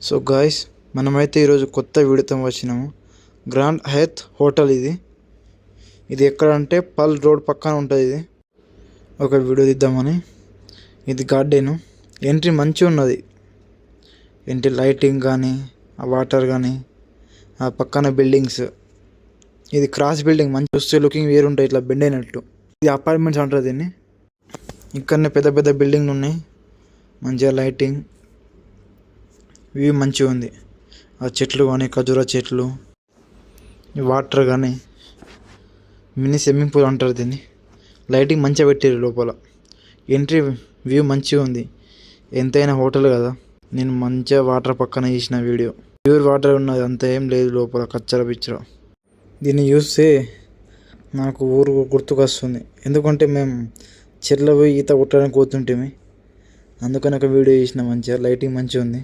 So guys, మనమైతే ఈరోజు కొత్త వీడియోతో వచ్చినాము. గ్రాండ్ హయత్ హోటల్ ఇది ఎక్కడ అంటే పల్ రోడ్ పక్కన ఉంటుంది. ఇది ఒక వీడియో తీద్దామని. ఇది గార్డెన్ ఎంట్రీ మంచిగా ఉన్నది. ఎంట్రీ లైటింగ్ కానీ, ఆ వాటర్ కానీ, ఆ పక్కన బిల్డింగ్స్. ఇది క్రాస్ బిల్డింగ్, మంచి చూస్తే లుకింగ్ వేరు ఉంటాయి, ఇట్లా బెండ్ అయినట్టు. ఇది అపార్ట్మెంట్స్ అంటారు దీన్ని. ఇక్కడనే పెద్ద పెద్ద బిల్డింగ్లు ఉన్నాయి, మంచిగా లైటింగ్, వ్యూ మంచిగా ఉంది. ఆ చెట్లు కానీ, ఖజూరా చెట్లు, వాటర్ కానీ, మినీ స్విమ్మింగ్ పూల్ అంటారు దీన్ని. లైటింగ్ మంచిగా పెట్టారు లోపల. ఎంట్రీ వ్యూ మంచిగా ఉంది. ఎంతైనా హోటల్ కదా. నేను మంచిగా వాటర్ పక్కన తీసిన వీడియో. ప్యూర్ వాటర్ ఉన్నది, అంత ఏం లేదు లోపల కచ్చర పిచ్చర. దీన్ని చూస్తే నాకు ఊరు గుర్తుకొస్తుంది. ఎందుకంటే మేము చెట్ల పోయి ఈత కొట్టడానికి పోతుంటే అందుకని ఒక వీడియో చేసిన. మంచిగా లైటింగ్ మంచిగా ఉంది.